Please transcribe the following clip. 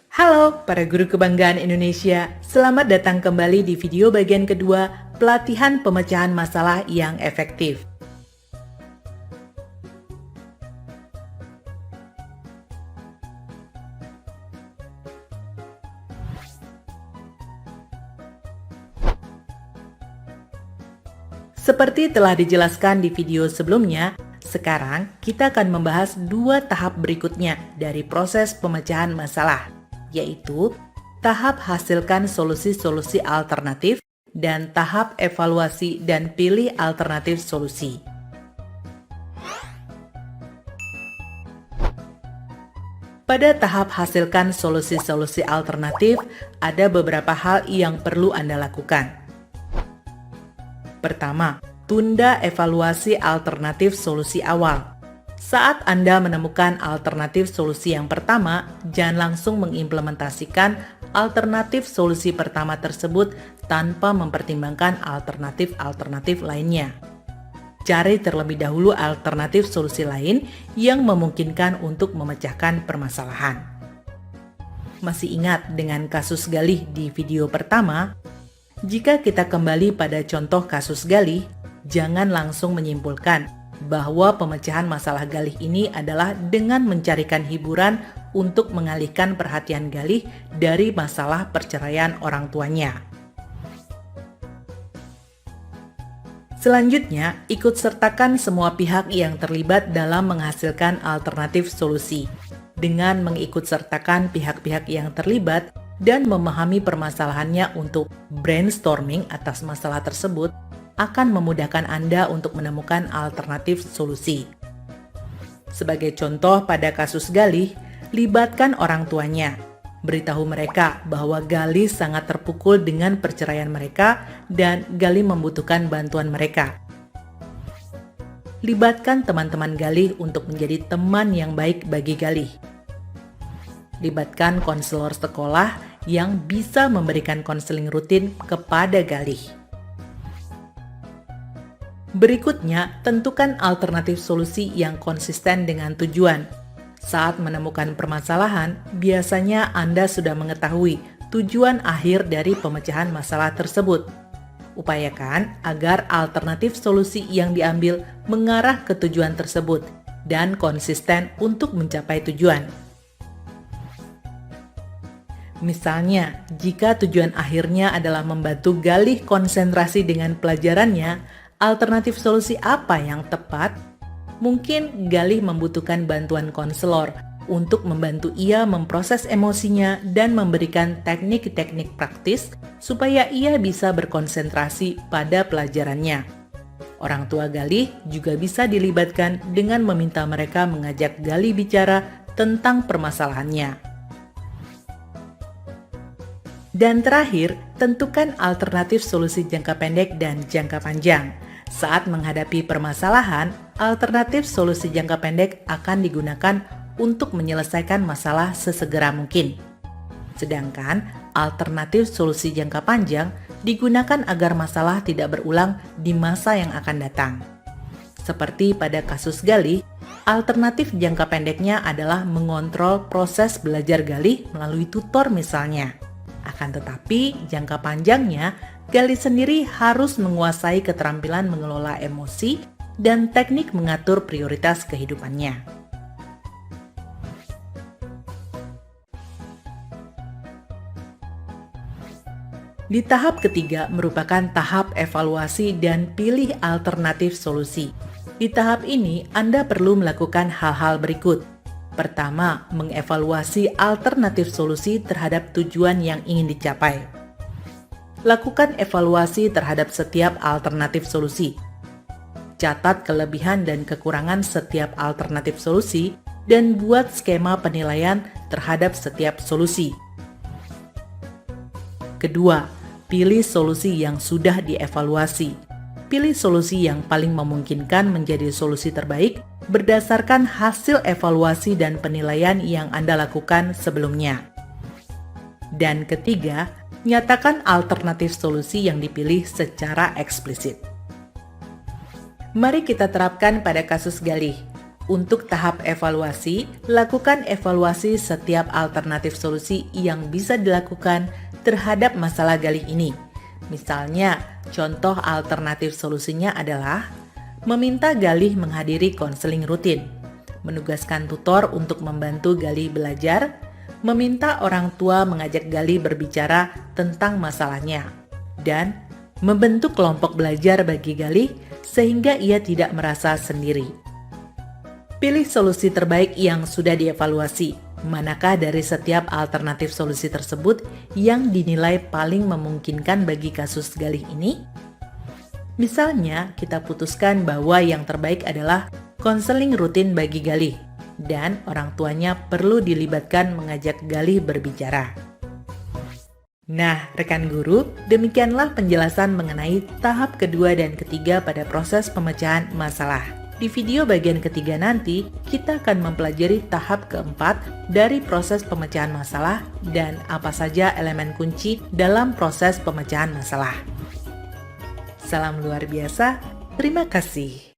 Halo para guru kebanggaan Indonesia, selamat datang kembali di video bagian kedua pelatihan pemecahan masalah yang efektif. Seperti telah dijelaskan di video sebelumnya, sekarang kita akan membahas dua tahap berikutnya dari proses pemecahan masalah, yaitu tahap hasilkan solusi-solusi alternatif dan tahap evaluasi dan pilih alternatif solusi. Pada tahap hasilkan solusi-solusi alternatif, ada beberapa hal yang perlu Anda lakukan. Pertama, tunda evaluasi alternatif solusi awal. Saat Anda menemukan alternatif solusi yang pertama, jangan langsung mengimplementasikan alternatif solusi pertama tersebut tanpa mempertimbangkan alternatif-alternatif lainnya. Cari terlebih dahulu alternatif solusi lain yang memungkinkan untuk memecahkan permasalahan. Masih ingat dengan kasus Galih di video pertama? Jika kita kembali pada contoh kasus Galih, jangan langsung menyimpulkan bahwa pemecahan masalah Galih ini adalah dengan mencarikan hiburan untuk mengalihkan perhatian Galih dari masalah perceraian orang tuanya. Selanjutnya, ikut sertakan semua pihak yang terlibat dalam menghasilkan alternatif solusi. Dengan mengikut sertakan pihak-pihak yang terlibat dan memahami permasalahannya untuk brainstorming atas masalah tersebut akan memudahkan Anda untuk menemukan alternatif solusi. Sebagai contoh pada kasus Galih, libatkan orang tuanya. Beritahu mereka bahwa Galih sangat terpukul dengan perceraian mereka dan Galih membutuhkan bantuan mereka. Libatkan teman-teman Galih untuk menjadi teman yang baik bagi Galih. Libatkan konselor sekolah yang bisa memberikan konseling rutin kepada Galih. Berikutnya, tentukan alternatif solusi yang konsisten dengan tujuan. Saat menemukan permasalahan, biasanya Anda sudah mengetahui tujuan akhir dari pemecahan masalah tersebut. Upayakan agar alternatif solusi yang diambil mengarah ke tujuan tersebut dan konsisten untuk mencapai tujuan. Misalnya, jika tujuan akhirnya adalah membantu Galih konsentrasi dengan pelajarannya, alternatif solusi apa yang tepat? Mungkin Galih membutuhkan bantuan konselor untuk membantu ia memproses emosinya dan memberikan teknik-teknik praktis supaya ia bisa berkonsentrasi pada pelajarannya. Orang tua Galih juga bisa dilibatkan dengan meminta mereka mengajak Galih bicara tentang permasalahannya. Dan terakhir, tentukan alternatif solusi jangka pendek dan jangka panjang. Saat menghadapi permasalahan, alternatif solusi jangka pendek akan digunakan untuk menyelesaikan masalah sesegera mungkin. Sedangkan alternatif solusi jangka panjang digunakan agar masalah tidak berulang di masa yang akan datang. Seperti pada kasus Galih, alternatif jangka pendeknya adalah mengontrol proses belajar Galih melalui tutor misalnya. Akan tetapi, jangka panjangnya, Galih sendiri harus menguasai keterampilan mengelola emosi dan teknik mengatur prioritas kehidupannya. Di tahap ketiga merupakan tahap evaluasi dan pilih alternatif solusi. Di tahap ini, Anda perlu melakukan hal-hal berikut. Pertama, mengevaluasi alternatif solusi terhadap tujuan yang ingin dicapai. Lakukan evaluasi terhadap setiap alternatif solusi. Catat kelebihan dan kekurangan setiap alternatif solusi dan buat skema penilaian terhadap setiap solusi. Kedua, pilih solusi yang sudah dievaluasi. Pilih solusi yang paling memungkinkan menjadi solusi terbaik berdasarkan hasil evaluasi dan penilaian yang Anda lakukan sebelumnya. Dan ketiga, nyatakan alternatif solusi yang dipilih secara eksplisit. Mari kita terapkan pada kasus Galih. Untuk tahap evaluasi, lakukan evaluasi setiap alternatif solusi yang bisa dilakukan terhadap masalah Galih ini. Misalnya, contoh alternatif solusinya adalah meminta Galih menghadiri konseling rutin, menugaskan tutor untuk membantu Galih belajar, meminta orang tua mengajak Galih berbicara tentang masalahnya, dan membentuk kelompok belajar bagi Galih sehingga ia tidak merasa sendiri. Pilih solusi terbaik yang sudah dievaluasi. Manakah dari setiap alternatif solusi tersebut yang dinilai paling memungkinkan bagi kasus Galih ini? Misalnya, kita putuskan bahwa yang terbaik adalah konseling rutin bagi Galih, dan orang tuanya perlu dilibatkan mengajak Galih berbicara. Nah, rekan guru, demikianlah penjelasan mengenai tahap kedua dan ketiga pada proses pemecahan masalah. Di video bagian ketiga nanti, kita akan mempelajari tahap keempat dari proses pemecahan masalah dan apa saja elemen kunci dalam proses pemecahan masalah. Salam luar biasa, terima kasih.